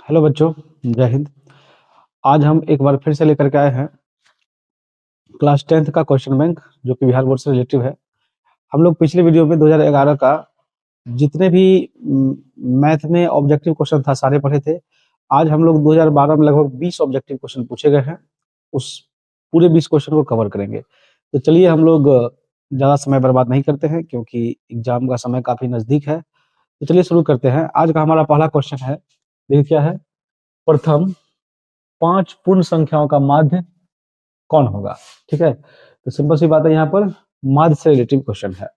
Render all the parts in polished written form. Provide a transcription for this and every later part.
Hello बच्चों, जय हिंद। आज हम एक बार फिर से लेकर के आए हैं क्लास 10th का क्वेश्चन बैंक, जो कि बिहार बोर्ड से रिलेटिव है। हम लोग पिछले वीडियो में 2011 का जितने भी मैथ में ऑब्जेक्टिव क्वेश्चन था सारे पढ़े थे। आज हम लोग 2012 में लगभग 20 ऑब्जेक्टिव क्वेश्चन पूछे गए हैं, उस पूरे 20 क्वेश्चन को कवर करेंगे। तो चलिए हम लोग ज़्यादा समय बर्बाद नहीं करते हैं, क्योंकि एग्जाम का समय काफ़ी नज़दीक है। तो चलिए शुरू करते हैं। आज का हमारा पहला क्वेश्चन है, देखिए क्या है। प्रथम 5 पूर्ण संख्याओं का माध्य कौन होगा? ठीक है, तो सिंपल सी बात है, यहाँ पर माध्य से रिलेटिव क्वेश्चन है।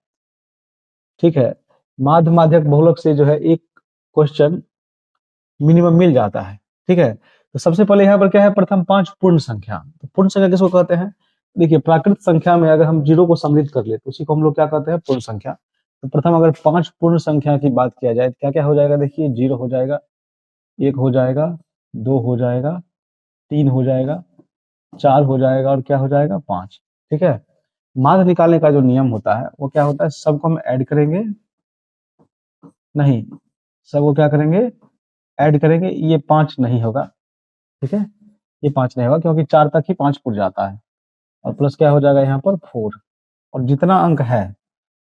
ठीक है, माध्य माध्यक बहुलक से जो है एक क्वेश्चन मिनिमम मिल जाता है। ठीक है, तो सबसे पहले यहाँ पर क्या है, प्रथम 5 पूर्ण संख्या। तो पूर्ण संख्या किसको कहते हैं? देखिए, प्राकृत संख्या में अगर हम जीरो को सम्मिलित कर ले तो उसी को हम लोग क्या कहते हैं, पूर्ण संख्या। तो प्रथम अगर 5 पूर्ण संख्या की बात किया जाए तो क्या क्या हो जाएगा? देखिए, 0 हो जाएगा, 1 हो जाएगा, 2 हो जाएगा, 3 हो जाएगा, 4 हो जाएगा और क्या हो जाएगा, 5। ठीक है, माध्य निकालने का जो नियम होता है वो क्या होता है, सबको हम ऐड करेंगे, नहीं, सबको क्या करेंगे, ऐड करेंगे। ये 5 नहीं होगा। ठीक है, ये 5 नहीं होगा, क्योंकि 4 तक ही 5 पुर जाता है। और प्लस क्या हो जाएगा यहाँ पर 4। और जितना अंक है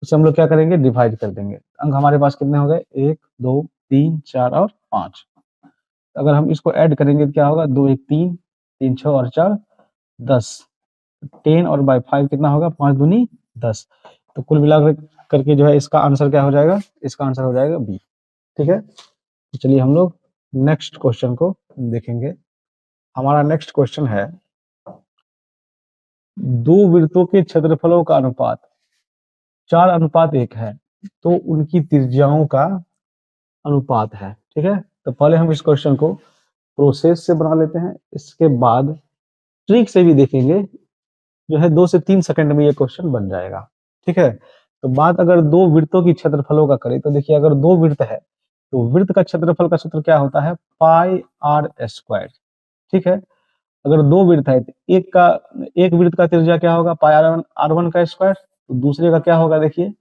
उसे हम लोग क्या करेंगे, डिवाइड कर देंगे। अंक हमारे पास कितने हो गए, 1 2 3 4 और 5। अगर हम इसको ऐड करेंगे तो क्या होगा, 2 1 3, 3 6 और 4 10। 10 और बाई 5 कितना होगा, 5 दूनी 10। तो कुल मिलाकर करके जो है इसका आंसर क्या हो जाएगा, इसका आंसर हो जाएगा बी। ठीक है, तो चलिए हम लोग नेक्स्ट क्वेश्चन को देखेंगे। हमारा नेक्स्ट क्वेश्चन है, दो वृत्तों के क्षेत्रफलों का अनुपात 4:1 है, तो उनकी त्रिज्याओं का अनुपात है। ठीक है, तो पहले हम इस क्वेश्चन को प्रोसेस से बना लेते हैं, इसके बाद ट्रिक से भी देखेंगे। जो है 2 से 3 सेकंड में ये क्वेश्चन बन जाएगा। ठीक है, तो बात अगर दो वृत्तों की क्षेत्रफलों का करें तो देखिए, अगर दो वृत्त है तो वृत्त का क्षेत्रफल का सूत्र क्या होता है, पाई आर स्क्वायर। ठीक है, अगर दो वृत्त है तो एक वृत्त का त्रिज्या क्या होगा, पाई आर वन का स्क्वायर। तो दूसरे का क्या होगा, देखिए,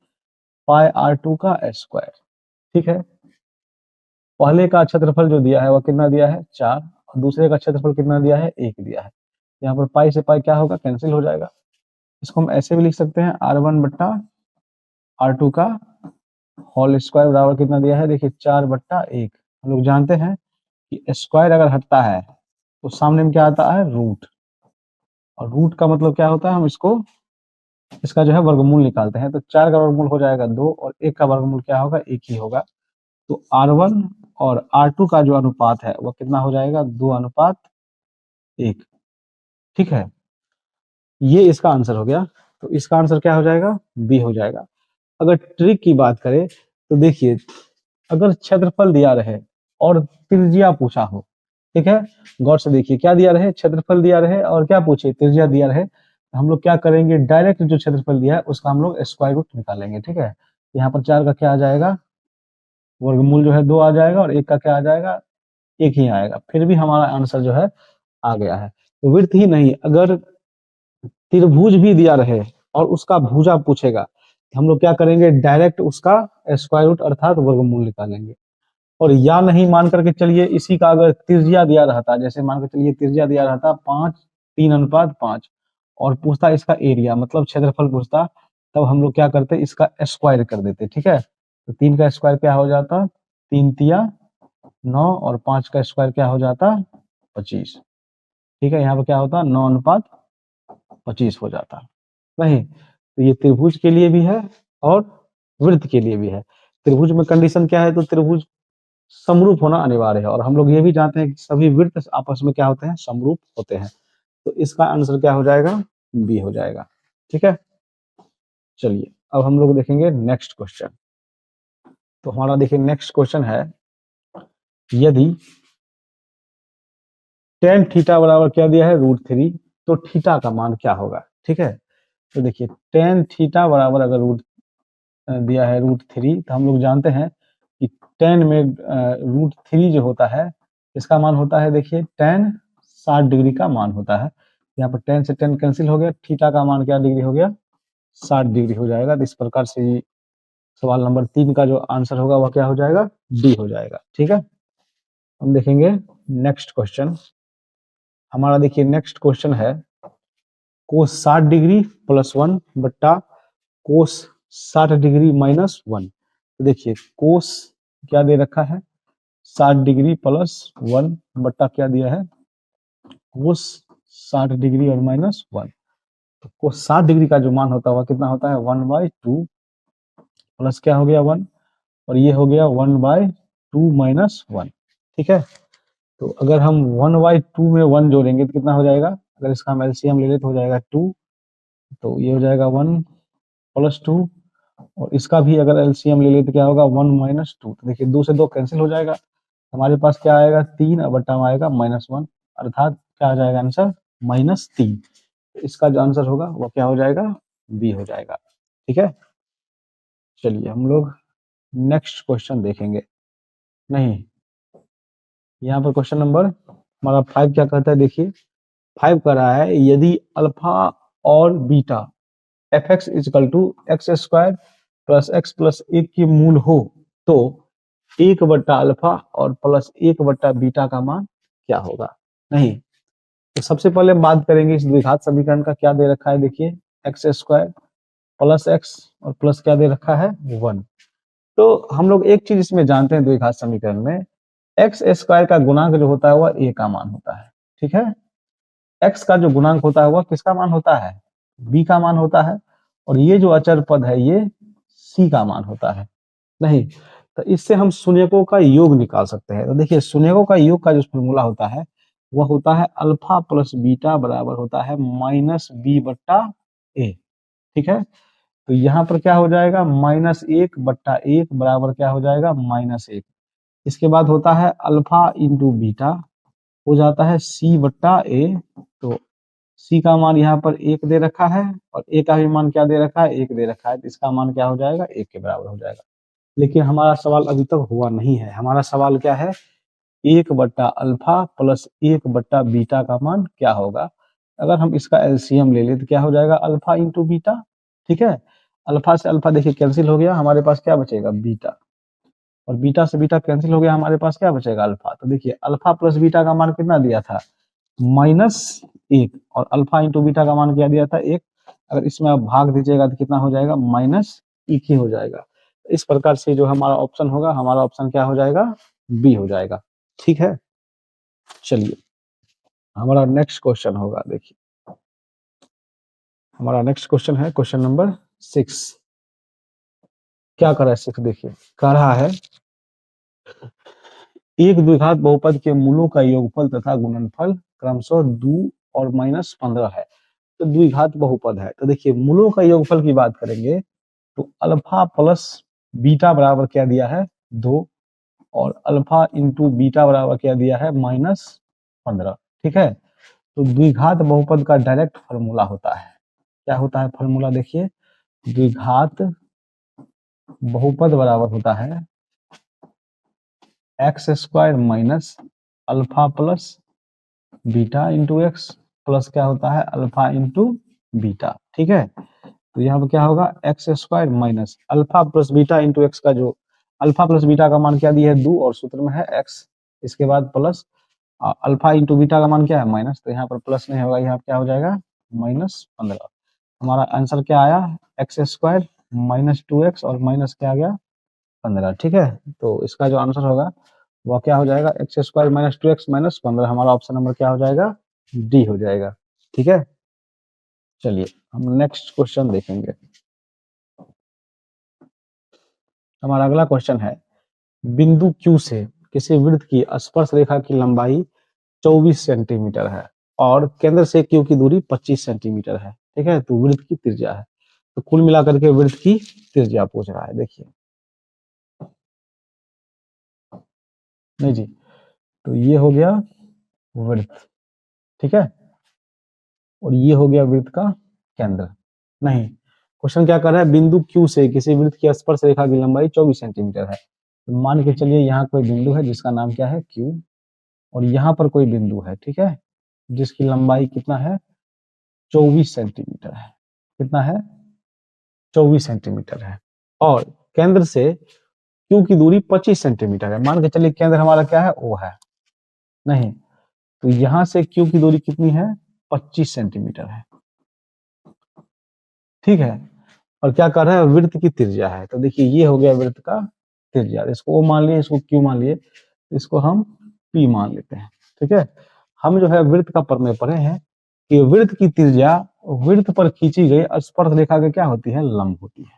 पाई R2 का स्क्वायर। ठीक है, पहले का क्षेत्रफल जो दिया है वह कितना दिया है, 4, और दूसरे का क्षेत्रफल कितना दिया है, 1 दिया है। यहाँ पर पाई से पाई क्या होगा, कैंसिल हो जाएगा। इसको हम ऐसे भी लिख सकते हैं, R1/R2 का होल स्क्वायर बराबर कितना दिया है, देखिए 4/1। हम लोग जानते हैं कि स्क्वायर अगर हटता है तो सामने में क्या आता है, रूट। और रूट का मतलब क्या होता है, हम इसका जो है वर्गमूल निकालते हैं। तो 4 का वर्गमूल हो जाएगा 2, और 1 का वर्गमूल क्या होगा, 1 ही होगा। तो R1 और R2 का जो अनुपात है वह कितना हो जाएगा, 2:1। ठीक है, ये इसका आंसर हो गया। तो इसका आंसर क्या हो जाएगा, बी हो जाएगा। अगर ट्रिक की बात करें तो देखिए, अगर क्षेत्रफल दिया रहे और त्रिज्या पूछा हो, ठीक है, गौर से देखिए, क्या दिया रहे, क्षेत्रफल दिया रहे और क्या पूछे, त्रिज्या दिया रहे, तो हम लोग क्या करेंगे, डायरेक्ट जो क्षेत्रफल दिया है उसका हम लोग स्क्वायर रूट निकालेंगे। ठीक है, यहाँ पर 4 का क्या आ जाएगा, वर्गमूल जो है 2 आ जाएगा, और 1 का क्या आ जाएगा, 1 ही आएगा। फिर भी हमारा आंसर जो है आ गया है। तो वृत्त ही नहीं, अगर त्रिभुज भी दिया रहे और उसका भुजा पूछेगा तो हम लोग क्या करेंगे, डायरेक्ट उसका स्क्वायर रूट अर्थात वर्गमूल निकालेंगे। और या नहीं मान करके चलिए, इसी का अगर त्रिज्या दिया रहता, जैसे मान के चलिए त्रिज्या दिया रहता 5, 3:5, और पूछता इसका एरिया मतलब क्षेत्रफल पूछता, तब हम लोग क्या करते, इसका स्क्वायर कर देते। ठीक है, तो 3 का स्क्वायर क्या हो जाता, 3 तिया 9, और 5 का स्क्वायर क्या हो जाता, 25। ठीक है, यहाँ पर क्या होता, 9:25 हो जाता। नहीं, तो ये त्रिभुज के लिए भी है और वृत्त के लिए भी है। त्रिभुज में कंडीशन क्या है, तो त्रिभुज समरूप होना अनिवार्य है, और हम लोग ये भी जानते हैं कि सभी वृत्त आपस में क्या होते हैं, समरूप होते हैं। तो इसका आंसर क्या हो जाएगा, बी हो जाएगा। ठीक है, चलिए अब हम लोग देखेंगे नेक्स्ट क्वेश्चन। तो हमारा देखिए नेक्स्ट क्वेश्चन है, यदि टेन थीटा बराबर क्या दिया है, √3, तो थीटा का मान क्या होगा। ठीक है, तो देखिए टेन थीटा बराबर अगर रूट दिया है √3, तो हम लोग जानते हैं कि टेन में √3 जो होता है इसका मान होता है, देखिए टेन 60 डिग्री का मान होता है। यहाँ पर 10 से 10 कैंसिल हो गया, थीटा का मान क्या डिग्री हो गया, 60 डिग्री हो जाएगा। तो इस प्रकार से सवाल नंबर 3 का जो आंसर होगा वह क्या हो जाएगा, डी हो जाएगा। ठीक है, हम देखेंगे नेक्स्ट क्वेश्चन। हमारा देखिए नेक्स्ट क्वेश्चन है कोस 60 डिग्री प्लस 1 बट्टा कोस 60 डिग्री माइनस 1। तो देखिए कोस क्या दे रखा है 60 डिग्री प्लस 1 बट्टा क्या दिया है कोस 60 डिग्री और माइनस 1। तो कोस 60 डिग्री का जो मान होता है वह कितना होता है 1/2 प्लस क्या हो गया 1 और ये हो गया 1/2 माइनस 1। ठीक है, तो अगर हम 1/2 में 1 जोड़ेंगे तो कितना हो जाएगा, अगर इसका हम एलसीएम ले ले तो हो जाएगा 2, तो ये हो जाएगा 1 प्लस 2 और इसका भी अगर एलसीएम ले ले तो क्या होगा 1 माइनस 2। तो देखिए 2 से 2 कैंसिल हो जाएगा, हमारे पास क्या आएगा 3 और बट्टा में आएगा -1 अर्थात क्या आ जाएगा आंसर -3। इसका जो आंसर होगा वो क्या हो जाएगा बी हो जाएगा। ठीक है, चलिए हम लोग नेक्स्ट क्वेश्चन देखेंगे। नहीं, यहाँ पर क्वेश्चन नंबर हमारा 5 क्या कहता है, देखिए 5 कह रहा है यदि अल्फा और beta F X is equal to X square plus X plus 1 की मूल हो तो 1 बट्टा अल्फा और प्लस 1 बट्टा बीटा का मान क्या होगा। नहीं, तो सबसे पहले हम बात करेंगे इस द्विघात समीकरण का। क्या दे रखा है, देखिए एक्स स्क्वायर प्लस एक्स और प्लस क्या दे रखा है 1। तो हम लोग एक चीज इसमें जानते हैं द्विघात समीकरण में, एक्स स्क्वायर का गुणांक जो होता है वह ए का मान होता है। ठीक है, एक्स का जो गुणांक होता है वह किसका मान होता है, बी का मान होता है, और ये जो अचर पद है ये सी का मान होता है। नहीं, तो इससे हम शून्यकों का योग निकाल सकते हैं। तो देखिए शून्यकों का योग का जो फॉर्मूला होता है वह होता है अल्फा प्लस बीटा बराबर होता है माइनस बी बट्टा ए। ठीक है, तो यहाँ पर क्या हो जाएगा -1/1 बराबर क्या हो जाएगा -1। इसके बाद होता है अल्फा इंटू बीटा हो जाता है सी बट्टा ए। तो सी का मान यहाँ पर 1 दे रखा है और ए का भी मान क्या दे रखा है 1 दे रखा है, तो इसका मान क्या हो जाएगा 1 के बराबर हो जाएगा। लेकिन हमारा सवाल अभी तक हुआ नहीं है, हमारा सवाल क्या है 1 बट्टा अल्फा प्लस 1 बट्टा बीटा का मान क्या होगा। अगर हम इसका एलसीएम ले ले तो क्या हो जाएगा अल्फा इंटू बीटा। ठीक है, अल्फा से अल्फा देखिए कैंसिल हो गया, हमारे पास क्या बचेगा बीटा, और बीटा से बीटा कैंसिल हो गया, हमारे पास क्या बचेगा अल्फा। तो देखिए अल्फा प्लस बीटा का मान कितना दिया था -1 और अल्फा इंटू बीटा का मान क्या दिया था 1। अगर इसमें आप भाग दीजिएगा तो कितना हो जाएगा -1 ही हो जाएगा। इस प्रकार से जो हमारा ऑप्शन होगा, हमारा ऑप्शन क्या हो जाएगा बी हो जाएगा। ठीक है, चलिए हमारा नेक्स्ट क्वेश्चन होगा, देखिए हमारा नेक्स्ट क्वेश्चन है क्वेश्चन नंबर 6। क्या कर रहा है 6, देखिए कह रहा है एक द्विघात बहुपद के मूलों का योगफल तथा गुणनफल क्रमशः 2 और -15 है। तो द्विघात बहुपद है, तो देखिए मूलों का योगफल की बात करेंगे तो अल्फा प्लस बीटा बराबर क्या दिया है 2 और अल्फा इंटू बीटा बराबर क्या दिया है -15। ठीक है, तो द्विघात बहुपद का डायरेक्ट फॉर्मूला होता है, क्या होता है फॉर्मूला, देखिए द्विघात बहुपद बराबर होता है x square minus alpha plus beta into x plus क्या होता है अल्फा इंटू बीटा। ठीक है, तो यहाँ पर क्या होगा x square minus alpha plus beta into x का जो अल्फा प्लस बीटा का मान क्या दिया है 2 और सूत्र में है एक्स, इसके बाद प्लस अल्फा इंटू बीटा का मान क्या है माइनस, तो यहाँ पर प्लस नहीं होगा, यहाँ पर क्या हो जाएगा -15। हमारा आंसर क्या आया एक्स स्क्वायर -2x और माइनस क्या आ गया 15। ठीक है, तो इसका जो आंसर होगा वह क्या हो जाएगा एक्स स्क्वायर -2x -15। हमारा ऑप्शन नंबर क्या हो जाएगा डी हो जाएगा। ठीक है, चलिए हम नेक्स्ट क्वेश्चन देखेंगे। हमारा अगला क्वेश्चन है बिंदु Q से किसी वृत्त की स्पर्श रेखा की लंबाई 24 सेंटीमीटर है और केंद्र से Q की दूरी 25 सेंटीमीटर है। ठीक है, तो वृत्त की त्रिज्या है, तो कुल मिलाकर के वृत्त की त्रिज्या पूछ रहा है। देखिए नहीं जी, तो ये हो गया वृत्त, ठीक है, और ये हो गया वृत्त का केंद्र। नहीं, क्वेश्चन क्या कर रहा है बिंदु Q से किसी वृत्त की स्पर्श रेखा की लंबाई 24 सेंटीमीटर है। तो मान के चलिए यहाँ कोई बिंदु है जिसका नाम क्या है Q, और यहाँ पर कोई बिंदु है, ठीक है, जिसकी लंबाई कितना है 24 सेंटीमीटर है। कितना है 24 सेंटीमीटर है, और केंद्र से Q की दूरी 25 सेंटीमीटर है। मान के चलिए केंद्र हमारा क्या है O है, नहीं, तो यहां से क्यू की दूरी कितनी है? 25 सेंटीमीटर है। ठीक है, और क्या कर रहा है? वृत्त की त्रिज्या है। तो देखिए ये हो गया वृत्त का त्रिज्या, इसको ओ मान लिए, इसको क्यू मान लिए, इसको हम पी मान लेते हैं। ठीक है, हम जो है वृत्त का प्रमेय पढ़े हैं कि वृत्त की त्रिज्या वृत्त पर खींची गई स्पर्श रेखा के क्या होती है? लंब होती है।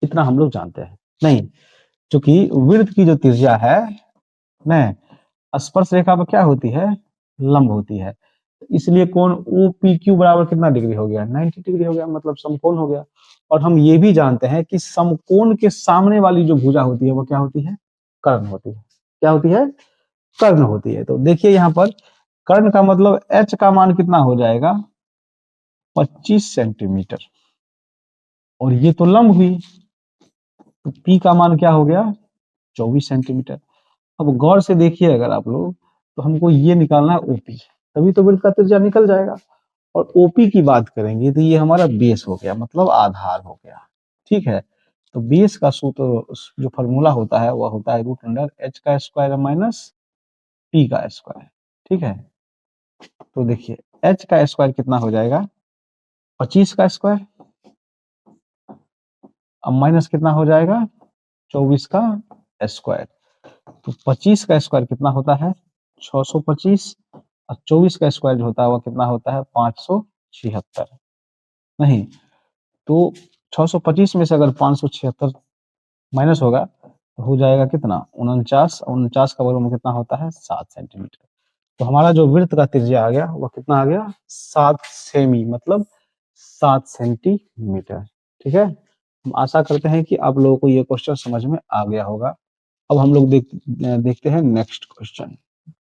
इतना हम लोग जानते हैं। नहीं, क्योंकि वृत्त की जो त्रिज्या है नहीं, स्पर्श रेखा पर क्या होती है? लंब होती है। इसलिए कोण ओ पी क्यू बराबर कितना डिग्री हो गया? 90 डिग्री हो गया, मतलब समकोण हो गया। और हम ये भी जानते हैं कि समकोण के सामने वाली जो भुजा होती है वो क्या होती है? कर्ण होती है। क्या होती है? कर्ण होती है। तो देखिए यहाँ पर कर्ण का मतलब एच का मान कितना हो जाएगा? 25 सेंटीमीटर। और ये तो लंब हुई, तो पी का मान क्या हो गया? 24 सेंटीमीटर। अब गौर से देखिए अगर आप लोग, तो हमको ये निकालना है ओपी, तभी तो वृत्त का त्रिज्या निकल जाएगा। और ओपी की बात करेंगे तो ये हमारा बेस हो गया, मतलब आधार हो गया। ठीक है, तो बेस का सूत्र जो फॉर्मूला होता है वह होता है रूट अंडर एच का स्क्वायर माइनस पी का स्क्वायर। ठीक है, तो देखिए एच का स्क्वायर कितना हो जाएगा? 25 का स्क्वायर, अब माइनस कितना हो जाएगा? 24 का स्क्वायर। तो 25 का स्क्वायर कितना होता है? 625। और 24 का स्क्वायर जो होता है वह कितना होता है? 576। नहीं, तो 625 में से अगर 576 माइनस होगा तो हो जाएगा कितना? 49। 49 का वर्गमूल कितना होता है? 7 सेंटीमीटर। तो हमारा जो वृत्त का त्रिज्या आ गया वह कितना आ गया? 7 सेमी, मतलब 7 सेंटीमीटर। ठीक है, हम आशा करते हैं कि आप लोगों को ये क्वेश्चन समझ में आ गया होगा। अब हम लोग देखते हैं नेक्स्ट क्वेश्चन।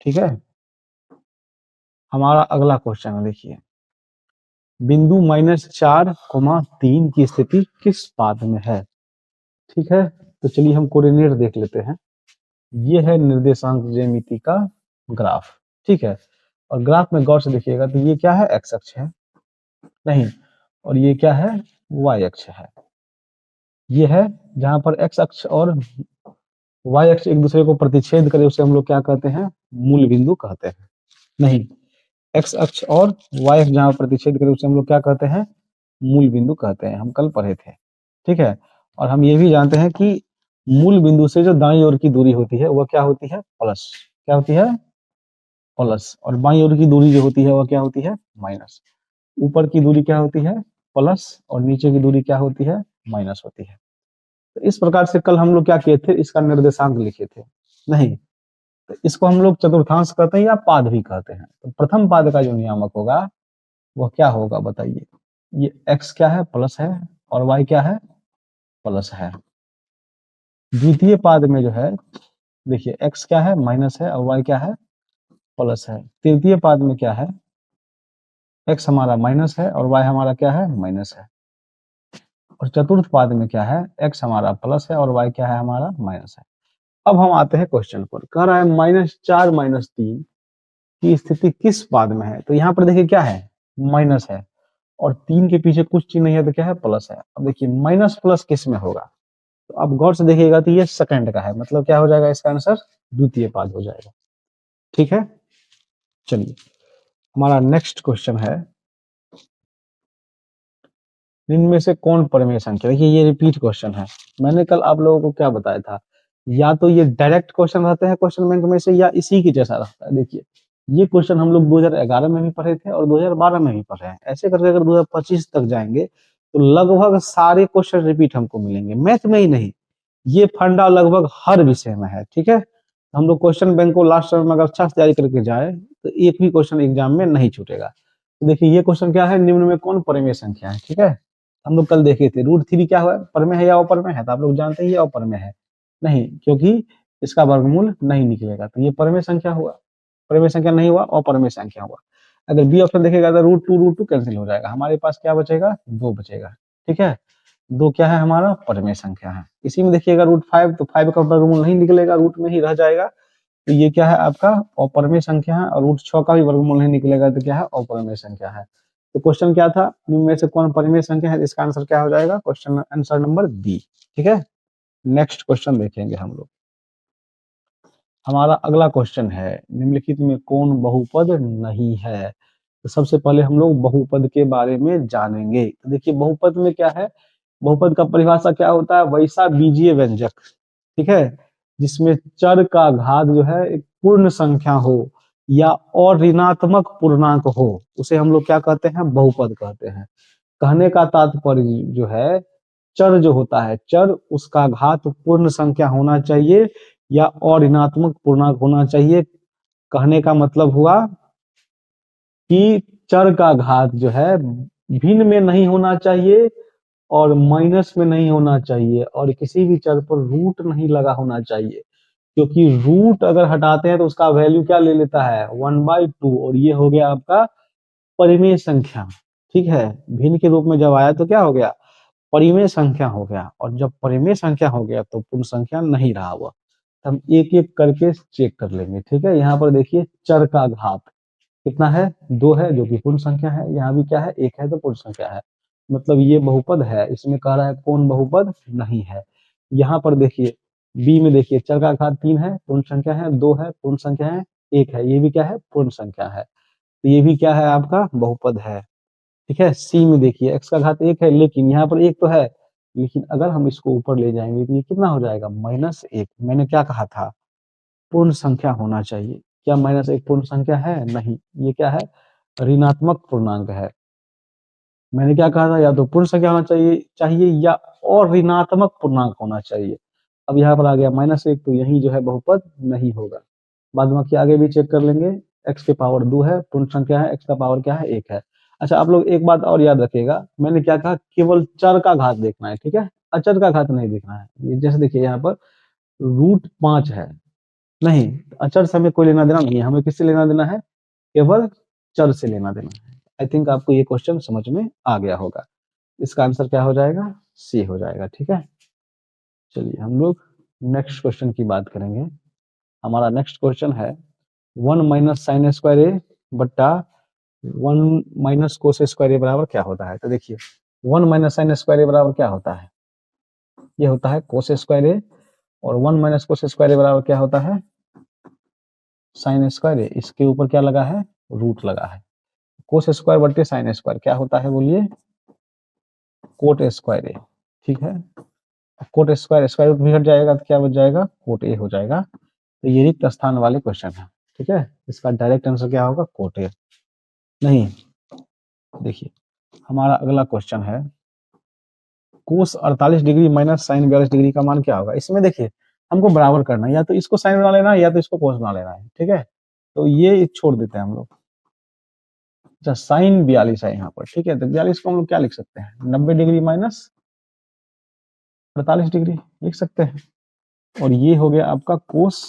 ठीक है, हमारा अगला क्वेश्चन है, देखिए बिंदु -4, 3 की स्थिति किस पाद में है? ठीक है, तो चलिए हम कोऑर्डिनेट देख लेते हैं। ये है निर्देशांक ज्यामिति का ग्राफ। ठीक है, और ग्राफ में गौर से देखिएगा तो ये क्या है? एक्स अक्ष है। नहीं, और ये क्या है? वाई अक्ष है। ये है जहां पर एक्स अक्ष और वाई अक्ष एक दूसरे को प्रतिच्छेद करे उसे हम लोग क्या कहते हैं? मूल बिंदु कहते हैं। नहीं, एक्स अक्ष और वाई अक्ष जहां प्रतिच्छेद करे उसे हम लोग क्या कहते हैं? मूल बिंदु कहते हैं, हम कल पढ़े थे। ठीक है, और हम ये भी जानते हैं कि मूल बिंदु से जो दाईं ओर की दूरी होती है वह क्या होती है? प्लस। क्या होती है? प्लस। और बाईं ओर की दूरी जो होती है वह क्या होती है? माइनस। ऊपर की दूरी क्या होती है? प्लस, और नीचे की दूरी क्या होती है? माइनस होती है। तो इस प्रकार से कल हम लोग क्या किए थे? इसका निर्देशांक लिखे थे। नहीं, तो इसको हम लोग चतुर्थांश कहते हैं या पाद भी कहते हैं। तो प्रथम पाद का जो नियामक होगा वह क्या होगा बताइए? ये x क्या है? प्लस है, और y क्या है? प्लस है। द्वितीय पाद में जो है देखिए x क्या है? माइनस है, और y क्या है? प्लस है। तृतीय पाद में क्या है? x हमारा माइनस है और y हमारा क्या है? माइनस है। और चतुर्थ पाद में क्या है? x हमारा प्लस है और y क्या है? हमारा माइनस है। अब हम आते हैं क्वेश्चन पर। कह रहा है -4 -3 की स्थिति किस पाद में है? तो यहाँ पर देखिए क्या है? माइनस है, और 3 के पीछे कुछ चीज नहीं है तो क्या है? प्लस है। अब देखिए माइनस प्लस किस में होगा? तो अब गौर से देखिएगा तो ये सेकंड का है, मतलब क्या हो जाएगा इसका आंसर? द्वितीय पाद हो जाएगा। ठीक है, चलिए हमारा नेक्स्ट क्वेश्चन है, इनमें से कौन परिमेय संख्या? देखिए ये रिपीट क्वेश्चन है। मैंने कल आप लोगों को क्या बताया था? या तो ये डायरेक्ट क्वेश्चन रहते हैं क्वेश्चन बैंक में से, या इसी की जैसा रहता है। देखिए ये क्वेश्चन हम लोग 2011 में भी पढ़े थे और 2012 में भी पढ़े हैं। ऐसे करके अगर 2025 तक जाएंगे तो लगभग सारे क्वेश्चन रिपीट हमको मिलेंगे, मैथ में ही नहीं, ये फंडा लगभग हर विषय में है। ठीक है, हम लोग क्वेश्चन बैंक को लास्ट टाइम अगर अच्छा से तैयारी करके जाए तो एक भी क्वेश्चन एग्जाम में नहीं छूटेगा। तो देखिए ये क्वेश्चन क्या है? निम्न में कौन परिमेय संख्या है? ठीक है, हम लोग कल देखे थे √3 क्या हुआ? परमेय है या अपरमेय है? तो आप लोग जानते हैं ये अपरमेय है। नहीं, क्योंकि इसका वर्गमूल नहीं निकलेगा, तो ये परमेय संख्या हुआ। परमेय संख्या नहीं हुआ, अपरमेय संख्या हुआ। अगर बी ऑप्शन देखेगा तो √2 कैंसिल हो जाएगा, हमारे पास क्या बचेगा? 2 बचेगा। ठीक है, 2 क्या है? हमारा परमेय संख्या है। इसी में देखिएगा √5, तो 5 का वर्गमूल नहीं निकलेगा, रूट में ही रह जाएगा। तो ये क्या है? आपका अपरमेय संख्या है। और √6 का भी वर्गमूल नहीं निकलेगा तो क्या है? अपरमेय संख्या है। तो क्वेश्चन क्या था? निम्न में से कौन परिमेय संख्या है? इसका आंसर क्या हो जाएगा? Question answer number B. ठीक है, नेक्स्ट क्वेश्चन देखेंगे हम लोग। हमारा अगला क्वेश्चन है, निम्नलिखित में कौन बहुपद नहीं है। तो सबसे पहले हम लोग बहुपद के बारे में जानेंगे। तो देखिए बहुपद में क्या है, बहुपद का परिभाषा क्या होता है, वैसा बीजीय व्यंजक, ठीक है, जिसमें चर का घात जो है एक पूर्ण संख्या हो या और ऋणात्मक पूर्णांक हो, उसे हम लोग क्या कहते हैं, बहुपद कहते हैं। कहने का तात्पर्य जो है, चर जो होता है, चर उसका घात पूर्ण संख्या होना चाहिए या और ऋणात्मक पूर्णांक होना चाहिए। कहने का मतलब हुआ कि चर का घात जो है भिन्न में नहीं होना चाहिए और माइनस में नहीं होना चाहिए और किसी भी चर पर रूट नहीं लगा होना चाहिए, क्योंकि रूट अगर हटाते हैं तो उसका वैल्यू क्या ले लेता है, 1/2, और ये हो गया आपका परिमेय संख्या। ठीक है, भिन्न के रूप में जब आया तो क्या हो गया, परिमेय संख्या हो गया, और जब परिमेय संख्या हो गया तो पूर्ण संख्या नहीं रहा हुआ। तो हम एक एक करके चेक कर लेंगे। ठीक है, यहाँ पर देखिए चर का घात कितना है, 2 है जो कि पूर्ण संख्या है, यहाँ भी क्या है, 1 है तो पूर्ण संख्या है, मतलब ये बहुपद है। इसमें कह रहा है कौन बहुपद नहीं है। यहाँ पर देखिए बी में देखिए चर का घात 3 है, पूर्ण संख्या है, 2 है, पूर्ण संख्या है, 1 है, ये भी क्या है, पूर्ण संख्या है, तो ये भी क्या है, आपका बहुपद है। ठीक है, सी में देखिए x का घात 1 है, लेकिन यहाँ पर 1 तो है, लेकिन अगर हम इसको ऊपर ले जाएंगे तो ये कितना हो जाएगा, -1। मैंने क्या कहा था, पूर्ण संख्या होना चाहिए। क्या -1 पूर्ण संख्या है, नहीं, ये क्या है, ऋणात्मक पूर्णांक है। मैंने क्या कहा था, या तो पूर्ण संख्या होना चाहिए चाहिए या और ऋणात्मक पूर्णांक होना चाहिए। अब यहाँ पर आ गया -1, तो यही जो है बहुपद नहीं होगा। बाद बाकी आगे भी चेक कर लेंगे। x के पावर 2 है, पूर्ण संख्या है, x का पावर क्या है, 1 है। अच्छा, आप लोग एक बात और याद रखिएगा, मैंने क्या कहा, केवल चर का घात देखना है, ठीक है, अचर का घात नहीं देखना है। ये जैसे देखिए यहाँ पर √5 है, नहीं, अचर से हमें कोई लेना देना नहीं है, हमें किससे लेना देना है, केवल चर से लेना देना है। आई थिंक आपको ये क्वेश्चन समझ में आ गया होगा। इसका आंसर क्या हो जाएगा, सी हो जाएगा। ठीक है, चलिए हम लोग नेक्स्ट क्वेश्चन की बात करेंगे। हमारा नेक्स्ट क्वेश्चन है 1 - sin स्क्वायर ए बट्टा 1 - कोस स्क्वायर ए बराबर क्या होता है। तो देखिए 1 - sin स्क्वायर ए बराबर क्या होता है, ये होता है कोस स्क्वायर ए, और 1 - कोस स्क्वायर ए बराबर क्या होता है, साइन स्क्वायर ए। इसके ऊपर क्या लगा है, रूट लगा है। कोस स्क्वायर बट्टे साइन स्क्वायर क्या होता है, बोलिए, कोट स्क्वायर ए। ठीक है, कोट स्क्वायर, स्क्वायर रूट भी हट जाएगा तो क्या बच जाएगा, कोट ए हो जाएगा। तो ये रिक्त स्थान वाले क्वेश्चन है। ठीक है, इसका डायरेक्ट आंसर क्या होगा, कोट ए। नहीं, देखिए हमारा अगला क्वेश्चन है, कोस 48 डिग्री माइनस साइन 42 डिग्री का मान क्या होगा। इसमें देखिए हमको बराबर करना है, या तो इसको साइन बना लेना है या तो इसको कोस बना लेना है। ठीक है, तो ये छोड़ देते हैं हम लोग। अच्छा, साइन 42 है यहाँ पर, ठीक है, तो 42 को हम लोग क्या लिख सकते हैं, 90 डिग्री माइनस 48 डिग्री लिख सकते हैं। और ये हो गया आपका कोस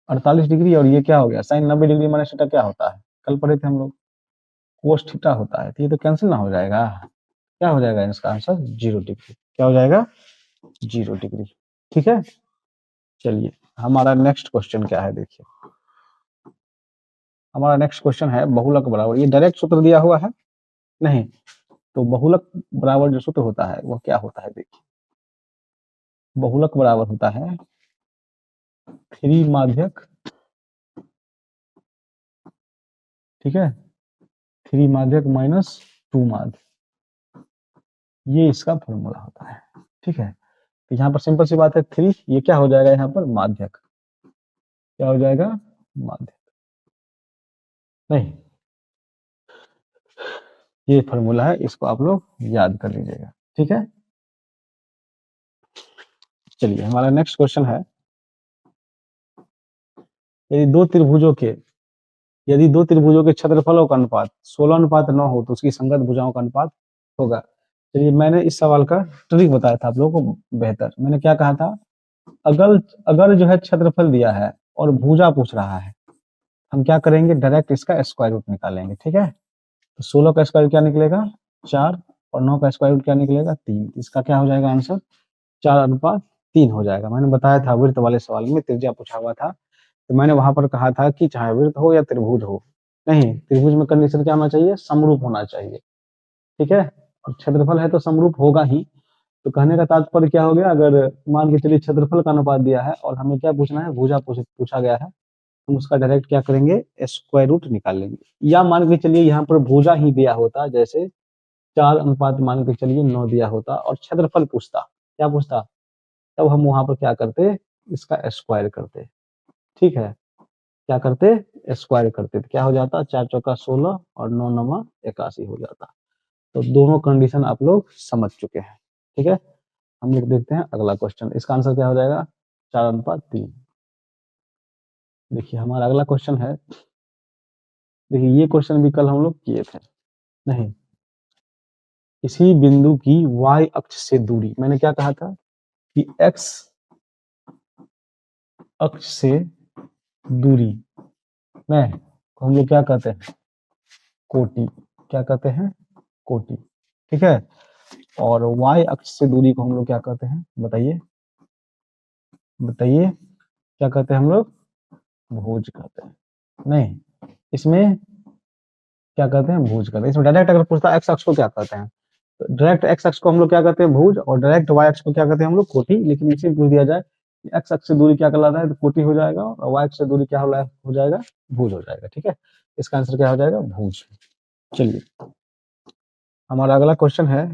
48 डिग्री, और ये क्या हो गया, साइन 90 डिग्री माइनस थीटा क्या होता है, कल पढ़े थे हम लोग, कोस थीटा होता है। तो ये तो कैंसिल ना हो जाएगा, क्या हो जाएगा इसका आंसर, 0 डिग्री। क्या हो जाएगा, 0 डिग्री। ठीक है, चलिए हमारा नेक्स्ट क्वेश्चन क्या है, देखिए हमारा नेक्स्ट क्वेश्चन है बहुलक बराबर, ये डायरेक्ट सूत्र दिया हुआ है, नहीं, तो बहुलक बराबर जो सूत्र होता है वो क्या होता है, देखिए बहुलक बराबर होता है 3 माध्यक, ठीक है, 3 माध्यक माइनस 2 माध्य, ये इसका फॉर्मूला होता है। ठीक है, तो यहाँ पर सिंपल सी बात है, 3, ये क्या हो जाएगा यहाँ पर, माध्यक, क्या हो जाएगा, माध्यक, नहीं, ये फॉर्मूला है, इसको आप लोग याद कर लीजिएगा। ठीक है, चलिए हमारा नेक्स्ट क्वेश्चन है, यदि दो त्रिभुजों के यदि दो त्रिभुजों के क्षेत्रफलों का अनुपात 16:9 हो तो उसकी संगत भुजाओं का अनुपात होगा। चलिए मैंने इस सवाल का ट्रिक बताया था आप लोगों को बेहतर, मैंने क्या कहा था, अगर अगर जो है क्षेत्रफल दिया है और भुजा पूछ रहा है, हम क्या करेंगे, डायरेक्ट इसका स्क्वायर रूट निकालेंगे। ठीक है, तो 16 का स्क्वायर क्या निकलेगा, 4, और 9 का स्क्वायर रूट क्या निकलेगा, 3। इसका क्या हो जाएगा आंसर, 4:3 हो जाएगा। मैंने बताया था वृत्त वाले सवाल में त्रिज्या पूछा हुआ था, तो मैंने वहां पर कहा था कि चाहे वृत्त हो या त्रिभुज हो, नहीं, त्रिभुज में कंडीशन क्या होना चाहिए, समरूप होना चाहिए। ठीक है, और क्षेत्रफल है तो समरूप होगा ही, तो कहने का तात्पर्य क्या हो गया, अगर मान के चलिए क्षेत्रफल का अनुपात दिया है और हमें क्या पूछना है, भुजा पूछा गया है, हम उसका डायरेक्ट क्या करेंगे, स्क्वायर रूट निकाल लेंगे। या मान के चलिए यहाँ पर भुजा ही दिया होता, जैसे 4 अनुपात मान के चलिए 9 दिया होता और क्षेत्रफल पूछता, क्या पूछता, तब हम वहां पर क्या करते, इसका स्क्वायर करते। ठीक है, क्या करते, स्क्वायर करते, तो क्या हो जाता, 4 चौका 16 और 9 नमा 81 हो जाता। तो दोनों कंडीशन आप लोग समझ चुके हैं। ठीक है, हम लोग देखते हैं अगला क्वेश्चन। इसका आंसर क्या हो जाएगा, 4:3। देखिए हमारा अगला क्वेश्चन है, देखिए ये क्वेश्चन भी कल हम लोग किए थे। नहीं, इसी बिंदु की y अक्ष से दूरी, मैंने क्या कहा था कि x अक्ष से दूरी में हम लोग क्या कहते हैं, कोटि। क्या कहते हैं, कोटि। ठीक है, और y अक्ष से दूरी को हम लोग क्या कहते हैं, बताइए बताइए, क्या कहते हैं हम लोग, भुज कहते हैं। नहीं, इसमें क्या कहते हैं, भुज कहते हैं। इसमें डायरेक्ट अगर पूछता एक्स अक्ष को क्या कहते हैं, तो डायरेक्ट एक्स अक्ष को हम लोग क्या कहते हैं, भुज, और डायरेक्ट वाई अक्ष को क्या कहते हैं हम लोग, कोटि। लेकिन इसे पूछ दिया जाए कि एक्स अक्ष से दूरी क्या कहलाता है, तो कोटि हो जाएगा, और वाई अक्ष से दूरी क्या हो जाएगा, भुज हो जाएगा। ठीक है, इसका आंसर क्या हो जाएगा, भुज। चलिए हमारा अगला क्वेश्चन है,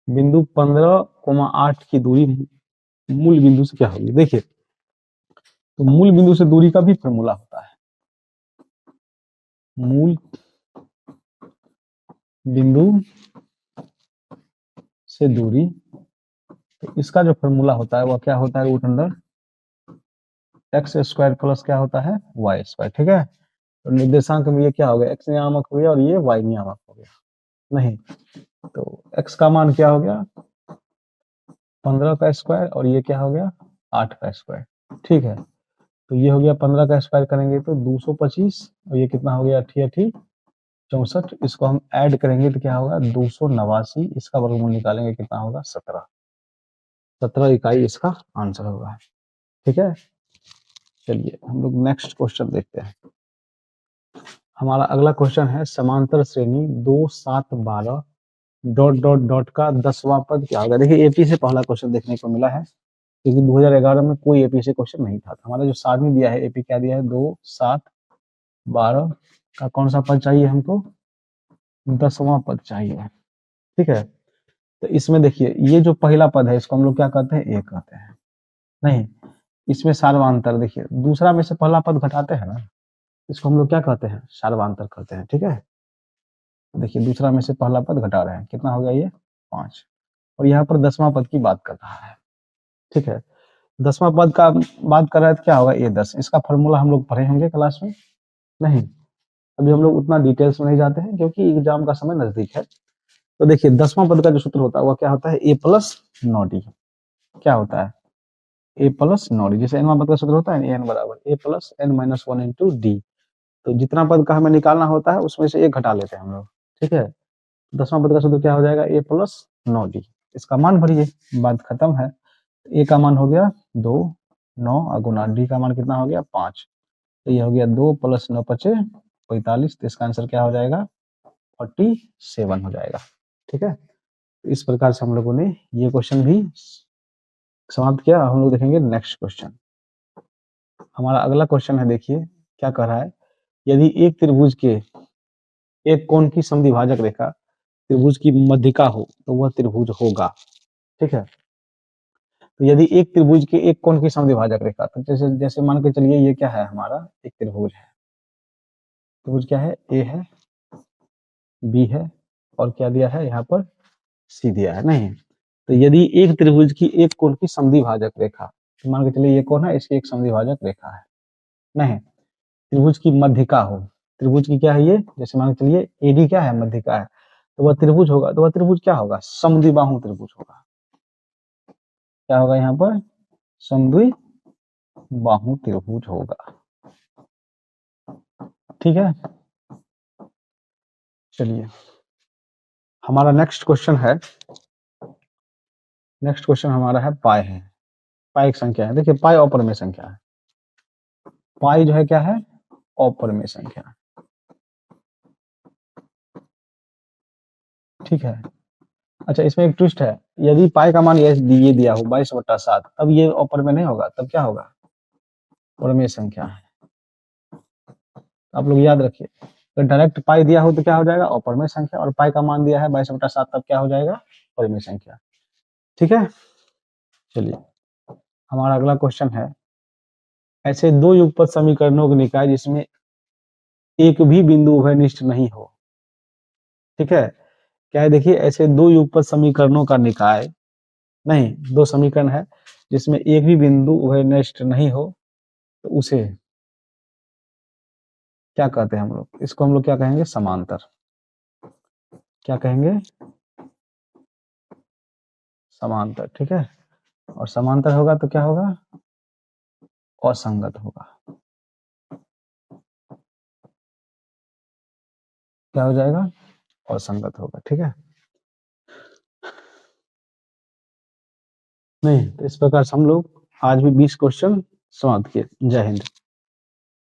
बिंदु 15,8 की दूरी मूल बिंदु से क्या होगी। देखिए, तो मूल बिंदु से दूरी का भी फॉर्मूला होता है, मूल बिंदु से दूरी, तो इसका जो फॉर्मूला होता है वह क्या होता है, root under X square plus क्या होता है, वाई स्क्वायर। ठीक है, तो निर्देशांक में ये क्या हो गया, एक्स नियामक हो गया और ये वाई नियामक हो गया। नहीं, तो एक्स का मान क्या हो गया, 15 का स्क्वायर, और ये क्या हो गया, 8 का स्क्वायर। ठीक है, तो ये हो गया 15 का स्क्वायर करेंगे तो 225, और ये कितना हो गया, 8 64। इसको हम ऐड करेंगे तो क्या होगा, 289। इसका वर्गमूल निकालेंगे कितना होगा, 17। 17 इकाई इसका आंसर होगा। ठीक है, चलिए हम लोग नेक्स्ट क्वेश्चन देखते हैं। हमारा अगला क्वेश्चन है, समांतर श्रेणी 2 7 12 डॉट डॉट डॉट का 10वां पद क्या होगा। देखिए एपी से पहला क्वेश्चन देखने को मिला है, क्योंकि 2011 में कोई एपी से क्वेश्चन नहीं था। हमारा जो सारणी दिया है, एपी क्या दिया है, 2 7 12 का कौन सा पद चाहिए हमको, 10वां पद चाहिए। ठीक है, तो इसमें देखिए ये जो पहला पद है इसको हम लोग क्या कहते हैं, ए कहते हैं। नहीं, इसमें सार्वधातुक, देखिए दूसरा में से पहला पद घटाते हैं ना, इसको हम लोग क्या कहते हैं, सार्वधातुक कहते हैं। ठीक है, देखिए दूसरा में से पहला पद घटा रहे हैं, कितना हो गया ये, 5, और यहाँ पर 10वां पद की बात कर रहा है। ठीक है, 10वां पद का बात कर रहा है तो क्या होगा, A10। इसका फॉर्मूला हम लोग पढ़े होंगे क्लास में। नहीं, अभी हम लोग उतना डिटेल्स में नहीं जाते हैं क्योंकि एग्जाम का समय नजदीक है। तो देखिए 10वां पद का जो सूत्र होता है वह क्या होता है, A प्लस 9D। क्या होता है, A प्लस 9D, जैसे एनवां पद का सूत्र होता है एन बराबर A plus n minus 1 into D. तो जितना पद का हमें निकालना होता है उसमें से एक घटा लेते हैं हम लोग। ठीक है, 10वां पद का सूत्र क्या हो जाएगा, A प्लस 9D। इसका मान भरिए, बात खत्म है। ए का मान हो गया 2 9 और गुना डी का मान कितना हो गया, 5। तो ये हो गया 2 प्लस 9 5 45। तो इसका आंसर क्या हो जाएगा, 47 हो जाएगा। ठीक है, तो इस प्रकार से हम लोगों ने ये क्वेश्चन भी समाप्त किया। हम लोग देखेंगे नेक्स्ट क्वेश्चन। हमारा अगला क्वेश्चन है, देखिए क्या कह रहा है, यदि एक त्रिभुज के एक कोण की समद्विभाजक रेखा त्रिभुज की मध्यिका हो तो वह त्रिभुज होगा। ठीक है, तो यदि एक त्रिभुज के एक कोण की समद्विभाजक रेखा, तो जैसे जैसे मान के चलिए ये क्या है, हमारा एक त्रिभुज है। त्रिभुज क्या है, ए है, बी है, और क्या दिया है यहाँ पर, सी दिया है। नहीं, तो यदि एक त्रिभुज की एक कोण की समद्विभाजक रेखा, तो मान के चलिए ये कोण है, इसकी एक समद्विभाजक रेखा है। नहीं, त्रिभुज की मध्यिका हो, त्रिभुज की क्या है ये, जैसे मान के चलिए एडी क्या है, मध्यिका है, तो वह त्रिभुज होगा। तो वह त्रिभुज क्या होगा, समद्विबाहु त्रिभुज होगा। क्या होगा यहाँ पर, समद्विबाहु त्रिभुज होगा। ठीक है, चलिए हमारा नेक्स्ट क्वेश्चन है, नेक्स्ट क्वेश्चन हमारा है पाई है। पाई एक संख्या है, देखिए पाई अपरिमेय संख्या है। पाई जो है क्या है, अपरिमेय संख्या है। ठीक है, अच्छा, इसमें एक ट्विस्ट है, यदि पाई का मान ये दिया हो 22/7, तब ये ऑपर में नहीं होगा, तब क्या होगा, परमेय संख्या है। आप लोग याद रखिए, अगर डायरेक्ट पाई दिया हो तो क्या हो जाएगा, अपरमेय संख्या, और पाई का मान दिया है 22/7, तब क्या हो जाएगा, परिमेय संख्या। ठीक है, चलिए हमारा अगला क्वेश्चन है, ऐसे दो युगपत समीकरणों के निकाय जिसमें एक भी बिंदु उभयनिष्ठ नहीं हो। ठीक है, क्या है, देखिए ऐसे दो युगपत समीकरणों का निकाय, नहीं, दो समीकरण है जिसमें एक भी बिंदु उभयनिष्ठ नहीं हो, तो उसे क्या कहते हैं हम लोग, इसको हम लोग क्या कहेंगे, समांतर। क्या कहेंगे, समांतर। ठीक है, और समांतर होगा तो क्या होगा, असंगत होगा। क्या हो जाएगा, असंगत होगा। ठीक है, नहीं तो इस प्रकार से हम लोग आज भी 20 क्वेश्चन समाप्त किए। जय हिंद।